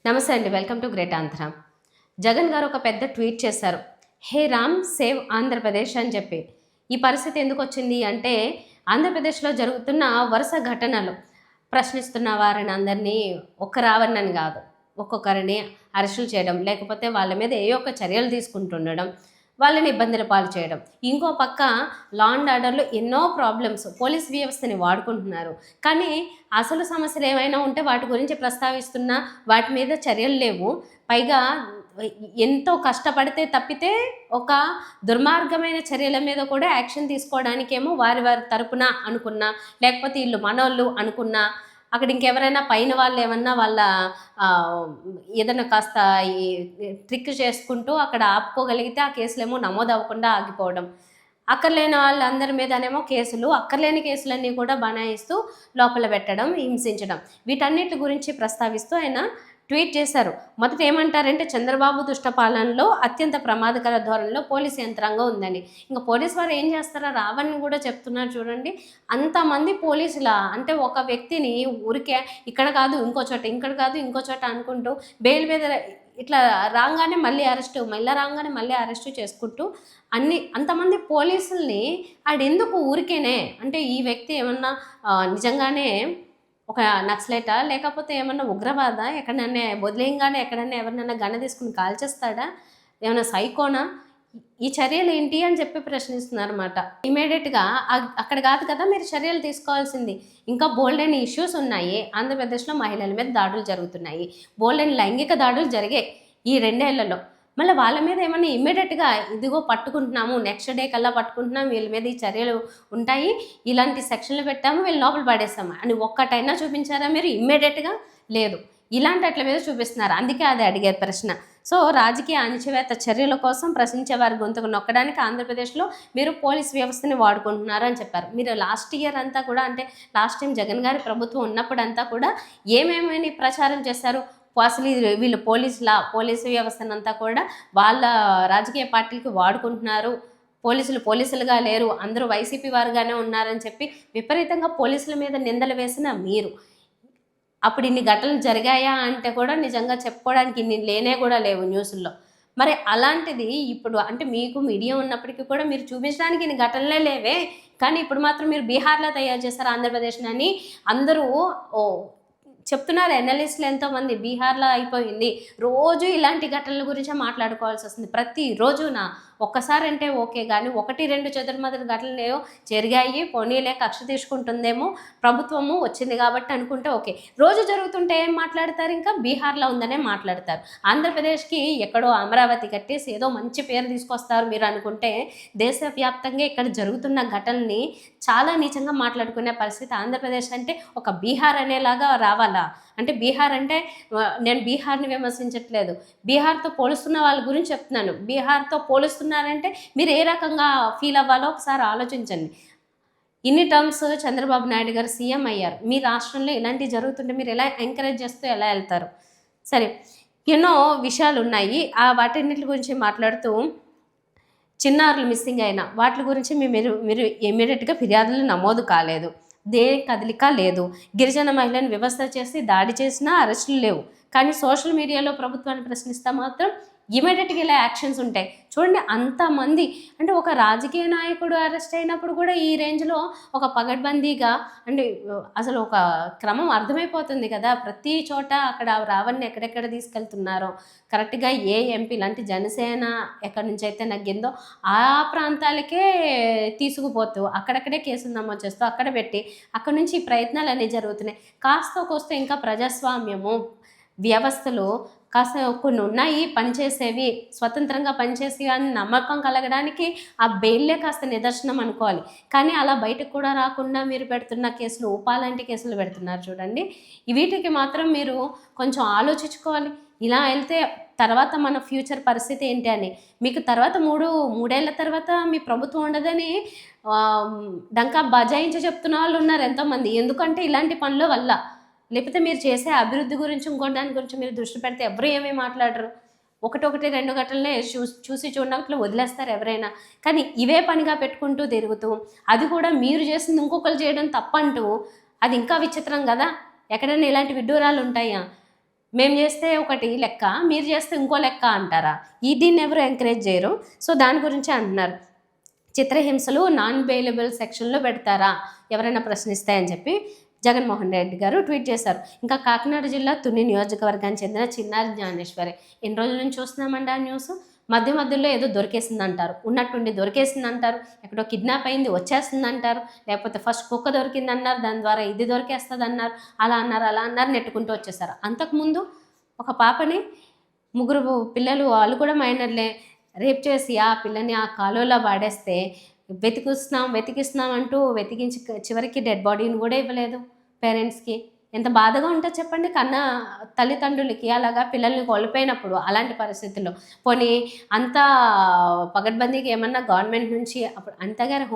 నమస్తే అండి. Welcome to great Andhra. Jagan గారు ఒక పెద్ద ట్వీట్ చేశారు. హే రామ్ సేవ్ ఆంధ్రప్రదేశ్ అని చెప్పి. ఈ పరిస్థితి ఎందుకు వచ్చింది అంటే ఆంధ్రప్రదేశ్లో జరుగుతున్న వరుస ఘటనలు ప్రశ్నిస్తున్న వారిని అందరినీ రావణని కాదు, ఒక్కొక్కరిని అరెస్టులు చేయడం, లేకపోతే వాళ్ళ మీద ఏ ఒక్క చర్యలు తీసుకుంటుండడం, వాళ్ళని ఇబ్బందుల పాలు చేయడం. ఇంకో పక్క లా అండ్ ఆర్డర్లో ఎన్నో ప్రాబ్లమ్స్, పోలీస్ వ్యవస్థని వాడుకుంటున్నారు. కానీ అసలు సమస్యలు ఏమైనా ఉంటే వాటి గురించి ప్రస్తావిస్తున్నా వాటి మీద చర్యలు లేవు. పైగా ఎంతో కష్టపడితే తప్పితే ఒక దుర్మార్గమైన చర్యల మీద కూడా యాక్షన్ తీసుకోవడానికేమో వారి తరపున అనుకున్నా, లేకపోతే వీళ్ళు మనోళ్ళు అనుకున్నా, అక్కడ ఇంకెవరైనా పైన వాళ్ళు ఏమన్నా వాళ్ళ ఏదైనా కాస్త ఈ ట్రిక్ చేసుకుంటూ అక్కడ ఆపుకోగలిగితే ఆ కేసులేమో నమోదు అవ్వకుండా ఆగిపోవడం, అక్కర్లేని వాళ్ళందరి మీదనేమో కేసులు, అక్కర్లేని కేసులన్నీ కూడా బనాయిస్తూ లోపల పెట్టడం, హింసించడం, వీటన్నిటి గురించి ప్రస్తావిస్తూ ఆయన ట్వీట్ చేశారు. మొదట ఏమంటారంటే చంద్రబాబు దుష్టపాలనలో అత్యంత ప్రమాదకర ధోరణిలో పోలీసు యంత్రాంగం ఉందని. ఇంకా పోలీసు వారు ఏం చేస్తారో రావని కూడా చెప్తున్నారు చూడండి. అంతమంది పోలీసుల అంటే ఒక వ్యక్తిని ఊరికే ఇక్కడ కాదు ఇంకో చోట, ఇక్కడ కాదు ఇంకో చోట అనుకుంటూ బెయిల్ మీద ఇట్లా రాగానే మళ్ళీ అరెస్టు, మళ్ళీ రాగానే మళ్ళీ అరెస్టు చేసుకుంటూ అంతమంది పోలీసుల్ని ఆడెందుకు ఊరికేనే అంటే ఈ వ్యక్తి ఏమన్నా నిజంగానే ఒక నక్సలైటా, లేకపోతే ఏమన్నా ఉగ్రవాద, ఎక్కడన్నా వదిలేయంగానే ఎక్కడన్నా ఎవరినైనా గన్న తీసుకుని కాల్చేస్తాడా, ఏమైనా సైకోనా, ఈ చర్యలు ఏంటి అని చెప్పి ప్రశ్నిస్తున్నారన్నమాట. ఇమీడియట్గా అక్కడ కాదు కదా మీరు చర్యలు తీసుకోవాల్సింది. ఇంకా బోల్డెన్ ఇష్యూస్ ఉన్నాయి. ఆంధ్రప్రదేశ్లో మహిళల మీద దాడులు జరుగుతున్నాయి, బోల్డెన్ లైంగిక దాడులు జరిగాయి ఈ 2 ఏళ్లలో. మళ్ళీ వాళ్ళ మీద ఏమన్నా ఇమ్మీడియట్గా ఇదిగో పట్టుకుంటున్నాము, నెక్స్ట్ డే కల్లా పట్టుకుంటున్నాము, వీళ్ళ మీద ఈ చర్యలు ఉంటాయి, ఇలాంటి సెక్షన్లు పెట్టాము, వీళ్ళు లోపల పడేస్తాము అని ఒక్కటైనా చూపించారా మీరు? ఇమ్మీడియట్గా లేదు. ఇలాంటి అట్ల మీద చూపిస్తున్నారు. అందుకే అది అడిగే ప్రశ్న. సో రాజకీయ అణచివేత చర్యల కోసం ప్రశ్నించే వారి గొంతుకు నొక్కడానికి ఆంధ్రప్రదేశ్లో మీరు పోలీస్ వ్యవస్థని వాడుకుంటున్నారు అని చెప్పారు. మీరు లాస్ట్ ఇయర్ అంతా కూడా అంటే లాస్ట్ టైం జగన్ గారి ప్రభుత్వం ఉన్నప్పుడంతా కూడా ఏమేమని ప్రచారం చేశారు? అసలు వీళ్ళు పోలీసు వ్యవస్థనంతా కూడా వాళ్ళ రాజకీయ పార్టీలకి వాడుకుంటున్నారు, పోలీసులుగా లేరు, అందరూ వైసీపీ వారుగానే ఉన్నారని చెప్పి విపరీతంగా పోలీసుల మీద నిందలు వేసిన మీరు అప్పుడు ఇన్ని ఘటనలు జరిగాయా అంటే కూడా నిజంగా చెప్పుకోవడానికి ఇన్ని లేనే కూడా లేవు న్యూస్లో. మరి అలాంటిది ఇప్పుడు అంటే మీకు మీడియా ఉన్నప్పటికీ కూడా మీరు చూపించడానికి ఇన్ని ఘటనలే లేవే, కానీ ఇప్పుడు మాత్రం మీరు బీహార్లో తయారు చేశారు ఆంధ్రప్రదేశ్ని అని అందరూ చెప్తున్నారు. ఎనలిస్టులు ఎంతోమంది బీహార్లో అయిపోయింది, రోజు ఇలాంటి ఘటనల గురించే మాట్లాడుకోవాల్సి వస్తుంది ప్రతిరోజున. ఒక్కసారి అంటే ఓకే, కానీ 1-2 చెదురుమదురు ఘటనలు జరిగాయి, పోనీలే కక్ష తీసుకుంటుందేమో ప్రభుత్వము వచ్చింది కాబట్టి అనుకుంటే ఓకే. రోజు జరుగుతుంటే ఏం మాట్లాడతారు? ఇంకా బీహార్లో ఉందనే మాట్లాడతారు. ఆంధ్రప్రదేశ్కి ఎక్కడో అమరావతి కట్టేసి ఏదో మంచి పేరు తీసుకొస్తారు మీరు అనుకుంటే, దేశవ్యాప్తంగా ఇక్కడ జరుగుతున్న ఘటనల్ని చాలా నీచంగా మాట్లాడుకునే పరిస్థితి. ఆంధ్రప్రదేశ్ అంటే ఒక బీహార్ అనేలాగా రావాలా? అంటే బీహార్ అంటే నేను బీహార్ని విమర్శించట్లేదు, బీహార్తో పోలుస్తున్న వాళ్ళ గురించి చెప్తున్నాను. బీహార్తో పోలుస్తున్నారంటే మీరు ఏ రకంగా ఫీల్ అవ్వాలో ఒకసారి ఆలోచించండి. ఇన్ని టర్మ్స్ చంద్రబాబు నాయుడు గారు సీఎం అయ్యారు, మీ రాష్ట్రంలో ఇలాంటివి జరుగుతుంటే మీరు ఎలా ఎంకరేజ్ చేస్తూ ఎలా వెళ్తారు? సరే, ఎన్నో విషయాలు ఉన్నాయి. వాటన్నిటి గురించి మాట్లాడుతూ చిన్నారులు మిస్సింగ్ అయిన వాటి గురించి మీరు ఇమీడియట్గా ఫిర్యాదులు నమోదు కాలేదు, దేని కదలిక లేదు. గిరిజన మహిళను వ్యవస్థ చేసి దాడి చేసినా అరెస్టులు లేవు. కానీ సోషల్ మీడియాలో ప్రభుత్వాన్ని ప్రశ్నిస్తే మాత్రం ఇమీడియట్గా ఇలా యాక్షన్స్ ఉంటాయి. చూడండి అంతమంది అంటే ఒక రాజకీయ నాయకుడు అరెస్ట్ అయినప్పుడు కూడా ఈ రేంజ్లో ఒక పగడ్బందీగా అంటే అసలు ఒక క్రమం అర్థమైపోతుంది కదా. ప్రతి చోట అక్కడ రావణ్ణి ఎక్కడెక్కడ తీసుకెళ్తున్నారో కరెక్ట్గా ఏ ఎంపీ లాంటి జనసేన ఎక్కడి నుంచి అయితే నగ్గిందో ఆ ప్రాంతాలకే తీసుకుపోతూ అక్కడక్కడే కేసులు నమోదు చేస్తూ అక్కడ పెట్టి అక్కడ నుంచి ఈ ప్రయత్నాలు అనేవి జరుగుతున్నాయి. కాస్త కోస్త ఇంకా ప్రజాస్వామ్యము వ్యవస్థలు కాస్త కొన్ని ఉన్నాయి పనిచేసేవి, స్వతంత్రంగా పనిచేసి అని నమ్మకం కలగడానికి ఆ బెయిల్లే కాస్త నిదర్శనం అనుకోవాలి. కానీ అలా బయటకు కూడా రాకుండా మీరు పెడుతున్న కేసులు ఉపాలాంటి కేసులు పెడుతున్నారు చూడండి. వీటికి మాత్రం మీరు కొంచెం ఆలోచించుకోవాలి. ఇలా వెళ్తే తర్వాత మన ఫ్యూచర్ పరిస్థితి ఏంటి అని. మీకు తర్వాత మూడేళ్ల తర్వాత మీ ప్రభుత్వం ఉండదని డంకా బజాయించి చెప్తున్న వాళ్ళు ఉన్నారు ఎంతోమంది. ఎందుకంటే ఇలాంటి పనుల వల్ల, లేకపోతే మీరు చేసే అభివృద్ధి గురించి ఇంకోటి దాని గురించి మీరు దృష్టి పెడితే ఎవరు ఏమీ మాట్లాడరు. 1-2 గంటలనే చూసి చూడనట్లు వదిలేస్తారు ఎవరైనా. కానీ ఇవే పనిగా పెట్టుకుంటూ తిరుగుతూ అది కూడా మీరు చేసింది ఇంకొకరు చేయడం తప్పంటూ అది ఇంకా విచిత్రం కదా. ఎక్కడైనా ఇలాంటి విడ్డూరాలు ఉంటాయా? మేము చేస్తే ఒకటి లెక్క, మీరు చేస్తే ఇంకో లెక్క అంటారా? దీన్ని ఎవరు ఎంకరేజ్ చేయరు. సో దాని గురించి అంటున్నారు. చిత్రహింసలు నాన్ బెయిలబుల్ సెక్షన్లో పెడతారా ఎవరైనా ప్రశ్నిస్తే అని చెప్పి జగన్మోహన్ రెడ్డి గారు ట్వీట్ చేశారు. ఇంకా కాకినాడ జిల్లా తుని నియోజకవర్గానికి చెందిన చిన్నారి జ్ఞానేశ్వరి, ఎన్ని రోజుల నుంచి చూస్తున్నామండి ఆ న్యూస్. మధ్యలో ఏదో దొరికేసింది అంటారు, ఉన్నట్టుండి దొరికేసింది అంటారు, ఎక్కడో కిడ్నాప్ అయింది వచ్చేస్తుంది అంటారు, లేకపోతే ఫస్ట్ కుక్క దొరికింది అన్నారు, దాని ద్వారా ఇది దొరికేస్తుంది అన్నారు, అలా అన్నారు నెట్టుకుంటూ వచ్చేసారు. అంతకుముందు ఒక పాపని, 3 పిల్లలు, వాళ్ళు కూడా మైనర్లే, రేప్ చేసి ఆ పిల్లని ఆ కాలువలో వాడేస్తే వెతికిస్తున్నాం అంటూ వెతికించి చివరికి డెడ్ బాడీని కూడా ఇవ్వలేదు పేరెంట్స్కి. ఎంత బాధగా ఉంటుందో చెప్పండి కన్న తల్లిదండ్రులకి అలాగా పిల్లల్ని కోల్పోయినప్పుడు అలాంటి పరిస్థితుల్లో. పోనీ అంతా పగడ్బందీగా ఏమన్నా గవర్నమెంట్ నుంచి అప్పుడు అంతగానే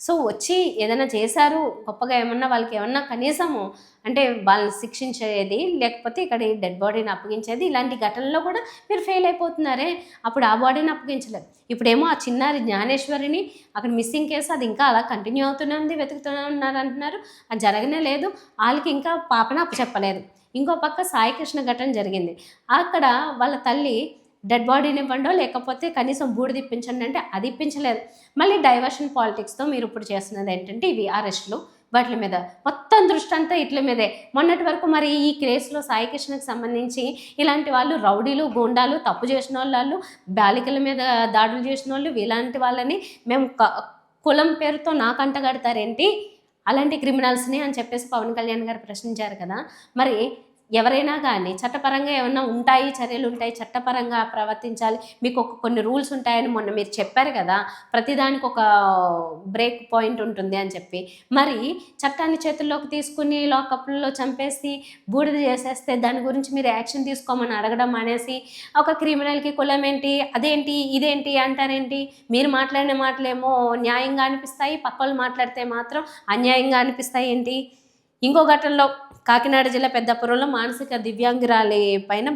సో వచ్చి ఏదైనా చేశారు గొప్పగా ఏమన్నా వాళ్ళకి ఏమన్నా కనీసము అంటే వాళ్ళని శిక్షించేది, లేకపోతే ఇక్కడ డెడ్ బాడీని అప్పగించేది, ఇలాంటి ఘటనలో కూడా మీరు ఫెయిల్ అయిపోతున్నారే. అప్పుడు ఆ బాడీని అప్పగించలేదు, ఇప్పుడేమో ఆ చిన్నారి జ్ఞానేశ్వరిని అక్కడ మిస్సింగ్ కేసు అది ఇంకా అలా కంటిన్యూ అవుతూనే ఉంది, వెతుకుతూనే ఉన్నారు అంటున్నారు. అది జరగనే లేదు, వాళ్ళకి ఇంకా పాపను అప్పచెప్పలేదు. ఇంకో పక్క సాయికృష్ణ ఘటన జరిగింది, అక్కడ వాళ్ళ తల్లి డెడ్ బాడీని ఇవ్వండో లేకపోతే కనీసం బూడిద ఇప్పించండి అంటే అది ఇప్పించలేదు. మళ్ళీ డైవర్షన్ పాలిటిక్స్తో మీరు ఇప్పుడు చేస్తున్నది ఏంటంటే ఇవి అరెస్టులు, వాటి మీద మొత్తం దృష్టి అంతా ఇట్ల మీదే. మొన్నటి వరకు మరి ఈ కేసులో సాయికృష్ణకి సంబంధించి ఇలాంటి వాళ్ళు రౌడీలు గూండాలు తప్పు చేసిన వాళ్ళు, బాలికల మీద దాడులు చేసిన వాళ్ళు, ఇలాంటి వాళ్ళని మేము కులం పేరుతో నాకంట కడతారేంటి అలాంటి క్రిమినల్స్ని అని చెప్పేసి పవన్ కళ్యాణ్ గారు ప్రశ్నించారు కదా. మరి ఎవరైనా కానీ చట్టపరంగా ఏమన్నా ఉంటాయి, చర్యలు ఉంటాయి, చట్టపరంగా ప్రవర్తించాలి, మీకు కొన్ని రూల్స్ ఉంటాయని మొన్న మీరు చెప్పారు కదా, ప్రతిదానికి ఒక బ్రేక్ పాయింట్ ఉంటుంది అని చెప్పి. మరి చట్టాన్ని చేతుల్లోకి తీసుకుని లాకప్లలో చంపేసి బూడిద చేసేస్తే దాని గురించి మీరు యాక్షన్ తీసుకోమని అడగడం అనేసి ఒక క్రిమినల్కి కులం ఏంటి అదేంటి ఇదేంటి అంటారేంటి? మీరు మాట్లాడిన మాటలేమో న్యాయంగా అనిపిస్తాయి, పక్క వాళ్ళు మాట్లాడితే మాత్రం అన్యాయంగా అనిపిస్తాయి ఏంటి? ఇంకో ఘటనలో కాకినాడ జిల్లా పెద్దాపురంలో మానసిక దివ్యాంగురాలి పైన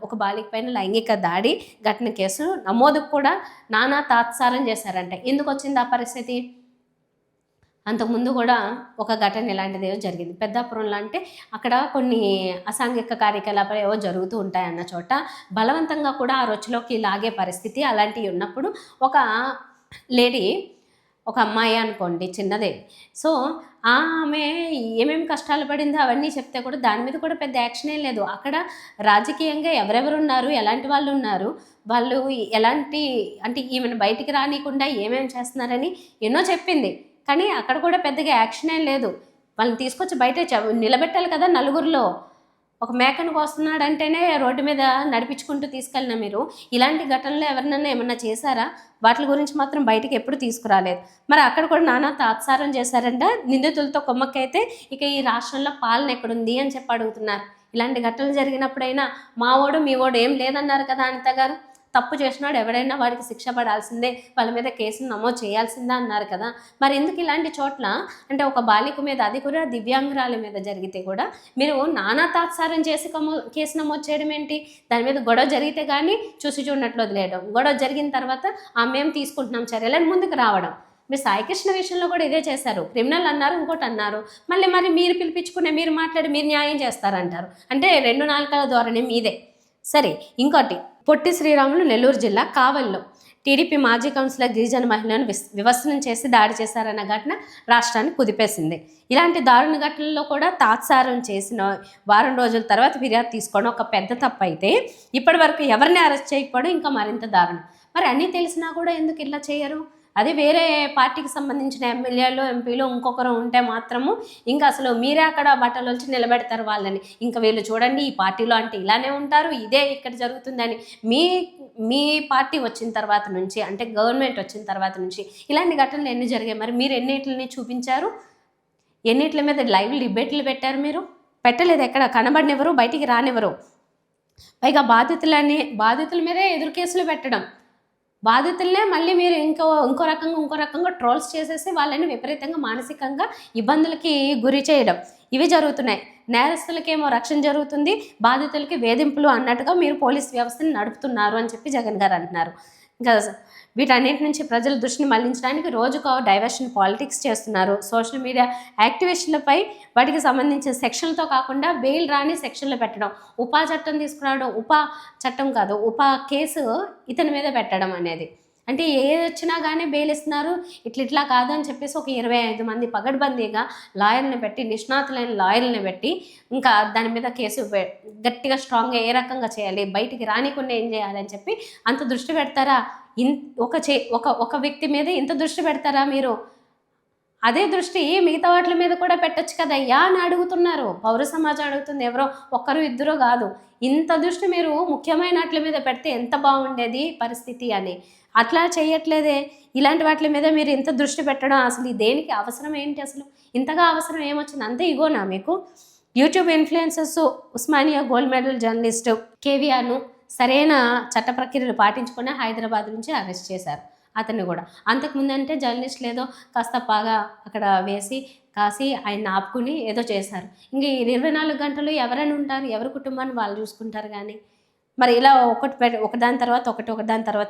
ఒక బాలిక పైన లైంగిక దాడి ఘటన కేసు నమోదుకు కూడా నానా తాత్సారం చేశారంట. ఎందుకు వచ్చింది ఆ పరిస్థితి? అంతకుముందు కూడా ఒక ఘటన ఇలాంటిది ఏవో జరిగింది పెద్దాపురంలో. అంటే అక్కడ కొన్ని అసాంఘిక కార్యకలాపాలు ఏవో జరుగుతూ ఉంటాయన్న చోట బలవంతంగా కూడా ఆ రొచ్చులోకి లాగే పరిస్థితి అలాంటివి ఉన్నప్పుడు ఒక లేడీ, ఒక అమ్మాయి అనుకోండి చిన్నదే, సో ఆమె ఏమేమి కష్టాలు పడిందో అవన్నీ చెప్తే కూడా దాని మీద కూడా పెద్ద యాక్షన్ ఏం లేదు. అక్కడ రాజకీయంగా ఎవరెవరు ఉన్నారు, ఎలాంటి వాళ్ళు ఉన్నారు, వాళ్ళు ఎలాంటి అంటే ఈమెను బయటికి రానియకుండా ఏమేమి చేస్తున్నారని ఎన్నో చెప్పింది, కానీ అక్కడ కూడా పెద్దగా యాక్షన్ ఏం లేదు. వాళ్ళని తీసుకొచ్చి బయట నిలబెట్టాలి కదా నలుగురిలో. ఒక మేకను కోస్తున్నాడంటేనే రోడ్డు మీద నడిపించుకుంటూ తీసుకెళ్ళిన మీరు ఇలాంటి ఘటనలు ఎవరినైనా ఏమన్నా చేశారా? వాటి గురించి మాత్రం బయటికి ఎప్పుడు తీసుకురాలేదు. మరి అక్కడ కూడా నానా తాత్సారం చేశారంట. నిందితులతో కొమ్మక్కైతే ఇక ఈ రాష్ట్రంలో పాలన ఎక్కడుంది అని చెప్పి అడుగుతున్నారు. ఇలాంటి ఘటనలు జరిగినప్పుడైనా మా ఓడు మీ ఓడు ఏం లేదన్నారు కదా అనిత గారు. తప్పు చేసినాడు ఎవడైనా వాడికి శిక్ష పడాల్సిందే, వాళ్ళ మీద కేసును నమోదు చేయాల్సిందే అన్నారు కదా. మరి ఎందుకు ఇలాంటి చోట్ల అంటే ఒక బాలిక మీద, అది కూడా దివ్యాంగురాల మీద జరిగితే కూడా మీరు నానా తాత్సారం చేసి కేసు నమోదు చేయడం ఏంటి? దాని మీద గొడవ జరిగితే కానీ చూసి చూడనట్లు వదిలేయడం, గొడవ జరిగిన తర్వాత మేము తీసుకుంటున్నాం చర్యలని ముందుకు రావడం. మీరు సాయికృష్ణ విషయంలో కూడా ఇదే చేశారు. క్రిమినల్ అన్నారు, ఇంకోటి అన్నారు, మరి మీరు పిలిపించుకునే, మీరు మాట్లాడి మీరు న్యాయం చేస్తారంటారు. అంటే 2 నాలుకల ధోరణి మీదే. సరే, ఇంకోటి పొట్టి శ్రీరాములు నెల్లూరు జిల్లా కావల్లో టీడీపీ మాజీ కౌన్సిలర్ గిరిజన మహిళను వివస్త్రం చేసి దాడి చేశారన్న ఘటన రాష్ట్రాన్ని కుదిపేసింది. ఇలాంటి దారుణ ఘటనల్లో కూడా తాత్సారం చేసిన వారం రోజుల తర్వాత ఫిర్యాదు తీసుకోవడం ఒక పెద్ద తప్పు అయితే, ఇప్పటి వరకు ఎవరిని అరెస్ట్ చేయకపోవడం ఇంకా మరింత దారుణం. మరి అన్నీ తెలిసినా కూడా ఎందుకు ఇలా చేయరు? అదే వేరే పార్టీకి సంబంధించిన ఎమ్మెల్యేలు ఎంపీలు ఇంకొకరు ఉంటే మాత్రము ఇంకా అసలు మీరే అక్కడ బట్టలు వచ్చి నిలబెడతారు వాళ్ళని. ఇంకా వీళ్ళు చూడండి ఈ పార్టీలో అంటే ఇలానే ఉంటారు, ఇదే ఇక్కడ జరుగుతుందని. మీ పార్టీ వచ్చిన తర్వాత నుంచి, అంటే గవర్నమెంట్ వచ్చిన తర్వాత నుంచి ఇలాంటి ఘటనలు ఎన్ని జరిగాయి? మరి మీరు ఎన్నిటిని చూపించారు? ఎన్నిటి మీద లైవ్ డిబేట్లు పెట్టారు? మీరు పెట్టలేదు, ఎక్కడ కనబడినెవరు, బయటికి రానివ్వరు. పైగా బాధితుల మీదే ఎదురు కేసులు పెట్టడం, బాధితులనే మళ్ళీ మీరు ఇంకో రకంగా ట్రోల్స్ చేసేసి వాళ్ళని విపరీతంగా మానసికంగా ఇబ్బందులకి గురి చేయడం, ఇవి జరుగుతున్నాయి. నేరస్తులకేమో రక్షణ జరుగుతుంది, బాధితులకి వేధింపులు అన్నట్టుగా మీరు పోలీస్ వ్యవస్థని నడుపుతున్నారు అని చెప్పి జగన్ గారు అంటున్నారు. ఇంకా వీటన్నిటి నుంచి ప్రజల దృష్టిని మళ్లించడానికి రోజుకో డైవర్షన్ పాలిటిక్స్ చేస్తున్నారు. సోషల్ మీడియా యాక్టివిస్టులపై వాటికి సంబంధించిన సెక్షన్లతో కాకుండా బెయిల్ రాని సెక్షన్లు పెట్టడం, ఉపా చట్టం తీసుకురావడం, ఉపా చట్టం కాదు ఉపా కేసు ఇతని మీద పెట్టడం అనేది. అంటే ఏది వచ్చినా కానీ బెయిల్ ఇస్తున్నారు, ఇట్లా కాదు అని చెప్పేసి ఒక 25 మంది పగడ్బందీగా లాయర్ని పెట్టి, నిష్ణాతులైన లాయర్ని పెట్టి ఇంకా దాని మీద కేసు గట్టిగా స్ట్రాంగ్గా ఏ రకంగా చేయాలి, బయటికి రానికుండా ఏం చేయాలి అని చెప్పి అంత దృష్టి పెడతారా? ఒక వ్యక్తి మీద ఇంత దృష్టి పెడతారా మీరు? అదే దృష్టి మిగతా వాటి మీద కూడా పెట్టచ్చు కదయ్యా అని అడుగుతున్నారు. పౌర సమాజం అడుగుతుంది, ఎవరో ఒక్కరు ఇద్దరు కాదు. ఇంత దృష్టి మీరు ముఖ్యమైన వాటి మీద పెడితే ఎంత బాగుండేది పరిస్థితి అని. అట్లా చేయట్లేదే. ఇలాంటి వాటి మీద మీరు ఇంత దృష్టి పెట్టడం అసలు దేనికి అవసరం ఏంటి? అసలు ఇంతగా అవసరం ఏమొచ్చింది? అంతే ఇగోనా మీకు? YouTube influencers Osmania gold medal journalist కేవీఆర్ను సరైన చట్ట ప్రక్రియలు పాటించుకుని హైదరాబాద్ నుంచి అరెస్ట్ చేశారు అతన్ని కూడా. అంతకుముందు అంటే జర్నలిస్టులు ఏదో కాస్త బాగా అక్కడ వేసి కాసి ఆయన ఆపుకుని ఏదో చేశారు. ఇంక 24 గంటలు ఎవరైనా ఉంటారు, ఎవరి కుటుంబాన్ని వాళ్ళు చూసుకుంటారు. కానీ మరి ఇలా ఒకదాని తర్వాత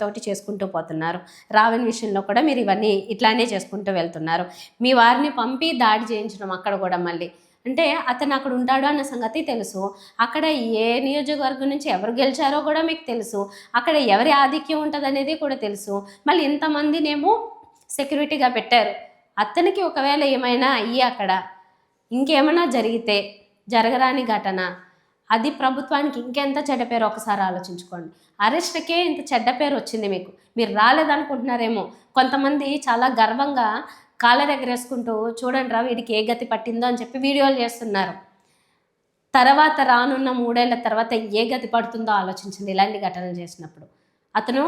ఒకటి చేసుకుంటూ పోతున్నారు. రావణ్ విషయంలో కూడా మీరు ఇవన్నీ ఇట్లానే చేసుకుంటూ వెళ్తున్నారు. మీ వారిని పంపి దాడి చేయించడం అక్కడ కూడా మళ్ళీ అంటే అతను అక్కడ ఉంటాడు అన్న సంగతి తెలుసు. అక్కడ ఏ నియోజకవర్గం నుంచి ఎవరు గెలిచారో కూడా మీకు తెలుసు. అక్కడ ఎవరి ఆధిక్యం ఉంటుంది అనేది కూడా తెలుసు. మళ్ళీ ఇంతమందినేమో సెక్యూరిటీగా పెట్టారు. అతనికి ఒకవేళ ఏమైనా అయ్యి అక్కడ ఇంకేమైనా జరిగితే జరగరాని ఘటన, అది ప్రభుత్వానికి ఇంకెంత చెడ్డ పేరు ఒకసారి ఆలోచించుకోండి. అరెస్ట్కే ఇంత చెడ్డ పేరు వచ్చింది మీకు. మీరు రాలేదనుకుంటున్నారేమో. కొంతమంది చాలా గర్వంగా కాలర్ ఎగరేసుకుంటూ చూడండి రా వీడికి ఏ గతి పట్టిందో అని చెప్పి వీడియోలు చేస్తున్నారు. తర్వాత రానున్న 3 ఏళ్ల తర్వాత ఏ గతి పడుతుందో ఆలోచించండి. ఇలాంటి ఘటనలు చేసినప్పుడు అతను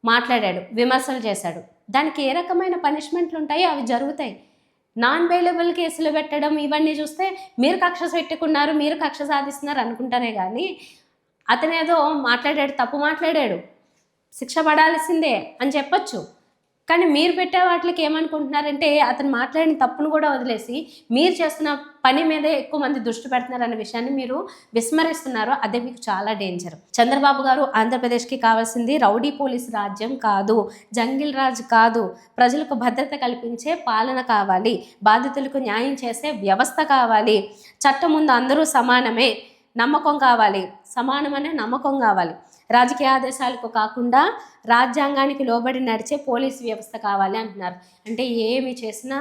మాట్లాడాడు, విమర్శలు చేశాడు. దానికి ఏ రకమైన పనిష్మెంట్లు ఉంటాయో అవి జరుగుతాయి. నాన్ బెయిలబుల్ కేసులు పెట్టడం ఇవన్నీ చూస్తే మీరు కక్ష పెట్టుకున్నారు, మీరు కక్ష సాధిస్తున్నారు అనుకుంటారే కానీ అతనేదో మాట్లాడాడు, తప్పు మాట్లాడాడు, శిక్ష పడాల్సిందే అని చెప్పొచ్చు. కానీ మీరు పెట్టే వాటికి ఏమనుకుంటున్నారంటే అతను మాట్లాడిన తప్పును కూడా వదిలేసి మీరు చేస్తున్న పని మీదే ఎక్కువ మంది దృష్టి పెడుతున్నారు అనే విషయాన్ని మీరు విస్మరిస్తున్నారు. అదే మీకు చాలా డేంజర్. చంద్రబాబు గారు ఆంధ్రప్రదేశ్కి కావాల్సింది రౌడీ పోలీస్ రాజ్యం కాదు, జంగిల్ రాజ్ కాదు. ప్రజలకు భద్రత కల్పించే పాలన కావాలి, బాధితులకు న్యాయం చేసే వ్యవస్థ కావాలి, చట్టం ముందు అందరూ సమానమే నమ్మకం కావాలి, సమానమనే నమ్మకం కావాలి. రాజకీయ ఆదేశాలకు కాకుండా రాజ్యాంగానికి లోబడి నడిచే పోలీసు వ్యవస్థ కావాలి అంటున్నారు. అంటే ఏమి చేసినా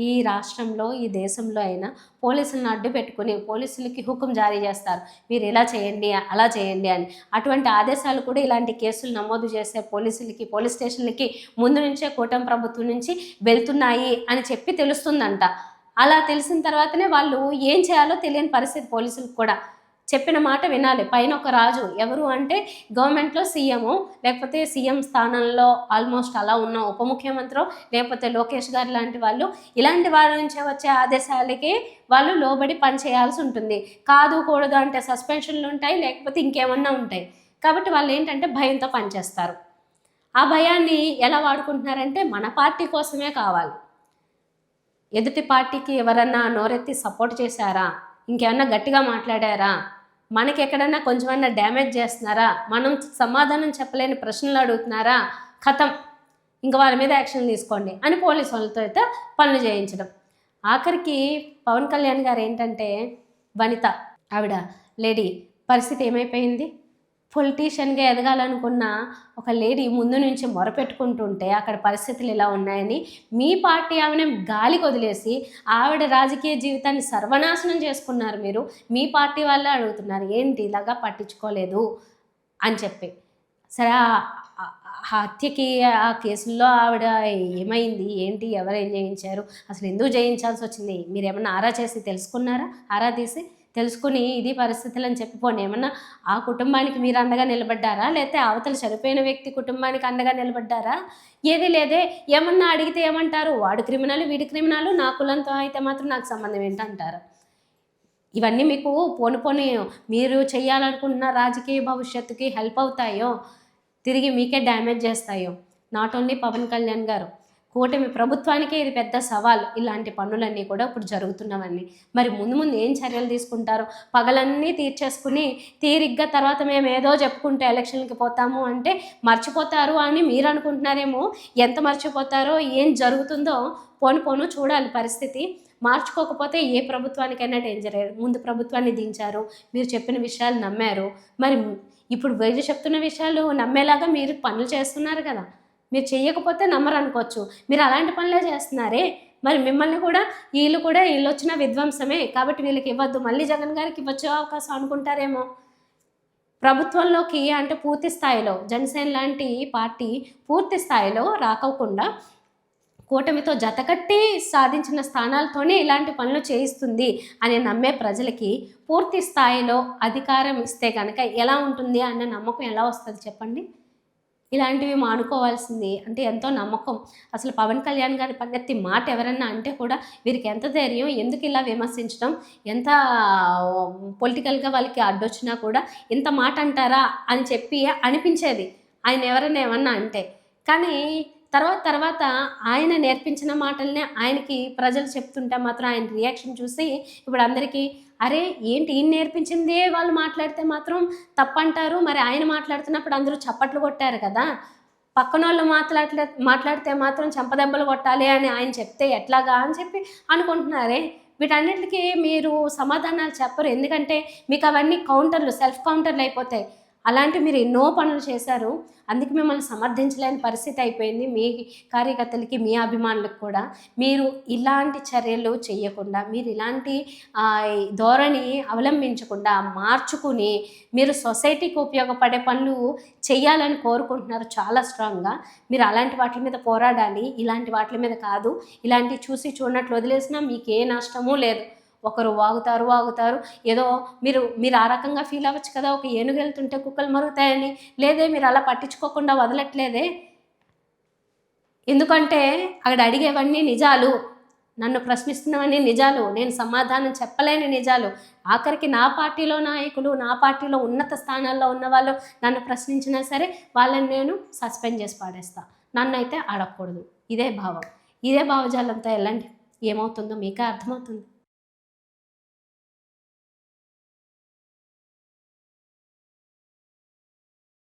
ఈ రాష్ట్రంలో ఈ దేశంలో అయినా పోలీసులను అడ్డు పెట్టుకుని పోలీసులకి హుకుం జారీ చేస్తారు, మీరు ఇలా చేయండి అలా చేయండి అని. అటువంటి ఆదేశాలు కూడా ఇలాంటి కేసులు నమోదు చేసే పోలీసులకి పోలీస్ స్టేషన్లకి ముందు నుంచే కూటమి ప్రభుత్వం నుంచి వెళ్తున్నాయి అని చెప్పి తెలుస్తుందంట. అలా తెలిసిన తర్వాతనే వాళ్ళు ఏం చేయాలో తెలియని పరిస్థితి పోలీసులకు కూడా. చెప్పిన మాట వినాలి. పైన ఒక రాజు ఎవరు అంటే గవర్నమెంట్లో సీఎము, లేకపోతే సీఎం స్థానంలో ఆల్మోస్ట్ అలా ఉన్న ఉప ముఖ్యమంత్రి, లేకపోతే లోకేష్ గారు లాంటి వాళ్ళు, ఇలాంటి వాళ్ళ నుంచే వచ్చే ఆదేశాలకి వాళ్ళు లోబడి పని చేయాల్సి ఉంటుంది. కాదు కూడదు అంటే సస్పెన్షన్లు ఉంటాయి, లేకపోతే ఇంకేమన్నా ఉంటాయి. కాబట్టి వాళ్ళు ఏంటంటే భయంతో పనిచేస్తారు. ఆ భయాన్ని ఎలా వాడుకుంటున్నారంటే మన పార్టీ కోసమే కావాలి. ఎదుటి పార్టీకి ఎవరన్నా నోరెత్తి సపోర్ట్ చేశారా, ఇంకేమన్నా గట్టిగా మాట్లాడారా, మనకి ఎక్కడన్నా కొంచెమన్నా డ్యామేజ్ చేస్తున్నారా, మనం సమాధానం చెప్పలేని ప్రశ్నలు అడుగుతున్నారా, ఖతం ఇంకా వాళ్ళ మీద యాక్షన్ తీసుకోండి అని పోలీసు వాళ్ళతో అయితే పనులు చేయించడం. ఆఖరికి పవన్ కళ్యాణ్ గారు ఏంటంటే వనిత ఆవిడ లేడీ పరిస్థితి ఏమైపోయింది? పొలిటీషియన్గా ఎదగాలనుకున్న ఒక లేడీ ముందు నుంచి మొరపెట్టుకుంటుంటే అక్కడ పరిస్థితులు ఇలా ఉన్నాయని మీ పార్టీ ఆమెను గాలికి వదిలేసి ఆవిడ రాజకీయ జీవితాన్ని సర్వనాశనం చేసుకున్నారు. మీరు మీ పార్టీ వాళ్ళే అడుగుతున్నారు ఏంటి ఇలాగా పట్టించుకోలేదు అని చెప్పి. సరే హత్యకి ఆ కేసుల్లో ఆవిడ ఏమైంది ఏంటి, ఎవరు ఏం చేయించారు, అసలు ఎందుకు చేయించాల్సి వచ్చింది, మీరు ఏమన్నా ఆరా చేసి తెలుసుకున్నారా? ఆరా తీసి తెలుసుకుని ఇది పరిస్థితులు అని చెప్పిపోండి. ఏమన్నా ఆ కుటుంబానికి మీరు అండగా నిలబడ్డారా, లేకపోతే అవతల చనిపోయిన వ్యక్తి కుటుంబానికి అండగా నిలబడ్డారా? ఏది లేదే. ఏమన్నా అడిగితే ఏమంటారు, వాడు క్రిమినల్ వీడి క్రిమినల్, నా కులంతో అయితే మాత్రం నాకు సంబంధం ఏంటంటారు. ఇవన్నీ మీకు పోను మీరు చేయాలనుకుంటున్న రాజకీయ భవిష్యత్తుకి హెల్ప్ అవుతాయో తిరిగి మీకే డ్యామేజ్ చేస్తాయో. నాట్ ఓన్లీ పవన్ కళ్యాణ్ గారు, కూటమి ప్రభుత్వానికే ఇది పెద్ద సవాల్. ఇలాంటి పనులన్నీ కూడా ఇప్పుడు జరుగుతున్నవన్నీ. మరి ముందు ముందు ఏం చర్యలు తీసుకుంటారో? పగలన్నీ తీర్చేసుకుని తీరిగ్గా తర్వాత మేము ఏదో చెప్పుకుంటే ఎలక్షన్‌లకి పోతాము అంటే మర్చిపోతారు అని మీరు అనుకుంటున్నారేమో. ఎంత మర్చిపోతారో, ఏం జరుగుతుందో పోను పోను చూడాలి పరిస్థితి. మార్చుకోకపోతే ఏ ప్రభుత్వానికైనా డేంజరే. ముందు ప్రభుత్వాన్ని దించారు. మీరు చెప్పిన విషయాలు నమ్మారు. మరి ఇప్పుడు వీళ్ళు చెప్తున్న విషయాలు నమ్మేలాగా మీరు పనులు చేస్తున్నారు కదా! మీరు చెయ్యకపోతే నమ్మరనుకోవచ్చు. మీరు అలాంటి పనులే చేస్తున్నారే! మరి మిమ్మల్ని కూడా ఈళ్ళొచ్చిన విధ్వంసమే. కాబట్టి వీళ్ళకివ్వద్దు. మళ్ళీ జగన్ గారికి ఇవ్వచ్చే అవకాశం అనుకుంటారేమో. ప్రభుత్వంలోకి అంటే పూర్తి స్థాయిలో జనసేన లాంటి పార్టీ పూర్తి స్థాయిలో రాకోకుండా కూటమితో జతకట్టి సాధించిన స్థానాలతోనే ఇలాంటి పనులు చేయిస్తుంది అని నమ్మే ప్రజలకి పూర్తి స్థాయిలో అధికారం ఇస్తే కనుక ఎలా ఉంటుంది అన్న నమ్మకం ఎలా వస్తుంది చెప్పండి? ఇలాంటివి మానుకోవాల్సింది. అంటే ఎంతో నమ్మకం. అసలు పవన్ కళ్యాణ్ గారి పల్లెత్తి మాట ఎవరన్నా అంటే కూడా వీరికి ఎంత ధైర్యం, ఎందుకు ఇలా విమర్శించడం, ఎంత పొలిటికల్‌గా వాళ్ళకి అడ్డొచ్చినా కూడా ఇంత మాట అంటారా అని చెప్పి అనిపించేది. ఆయన ఎవరన్నా ఏమన్నా అంటే. కానీ తర్వాత ఆయన నేర్పించిన మాటలనే ఆయనకి ప్రజలు చెప్తుంటే మాత్రం ఆయన రియాక్షన్ చూసి ఇప్పుడు అందరికీ అరే ఏంటి ఈయన నేర్పించిందే వాళ్ళు మాట్లాడితే మాత్రం తప్పంటారు. మరి ఆయన మాట్లాడుతున్నప్పుడు అందరూ చప్పట్లు కొట్టారు కదా! పక్కనోళ్ళు మాట్లాడితే మాత్రం చెంపదెబ్బలు కొట్టాలి అని ఆయన చెప్తే ఎట్లాగా అని చెప్పి అనుకుంటున్నారే. వీటన్నిటికి మీరు సమాధానాలు చెప్పరు. ఎందుకంటే మీకు అవన్నీ కౌంటర్లు, సెల్ఫ్ కౌంటర్లు అయిపోతాయి. అలాంటివి మీరు ఎన్నో పనులు చేశారు. అందుకే మిమ్మల్ని సమర్థించలేని పరిస్థితి అయిపోయింది. మీ కార్యకర్తలకి, మీ అభిమానులకు కూడా. మీరు ఇలాంటి చర్యలు చేయకుండా, మీరు ఇలాంటి ధోరణి అవలంబించకుండా మార్చుకుని, మీరు సొసైటీకి ఉపయోగపడే పనులు చెయ్యాలని కోరుకుంటున్నారు చాలా స్ట్రాంగ్‌గా. మీరు అలాంటి వాటి మీద పోరాడాలి. ఇలాంటి వాటి మీద కాదు. ఇలాంటివి చూసి చూడనట్లు వదిలేసినా మీకే నష్టమూ లేదు. ఒకరు వాగుతారు. ఏదో మీరు ఆ రకంగా ఫీల్ అవ్వచ్చు కదా! ఒక ఏనుగు వెళ్తుంటే కుక్కలు మరుగుతాయని. లేదే మీరు అలా పట్టించుకోకుండా వదలట్లేదే. ఎందుకంటే అక్కడ అడిగేవన్నీ నిజాలు. నన్ను ప్రశ్నిస్తున్నవన్నీ నిజాలు. నేను సమాధానం చెప్పలేని నిజాలు. ఆఖరికి నా పార్టీలో నాయకులు, నా పార్టీలో ఉన్నత స్థానాల్లో ఉన్నవాళ్ళు నన్ను ప్రశ్నించినా సరే వాళ్ళని నేను సస్పెండ్ చేసి పాడేస్తా. నన్నైతే అడగకూడదు. ఇదే భావం. ఇదే భావజాలంతో ఎళ్ళండి. ఏమవుతుందో మీకే అర్థమవుతుంది.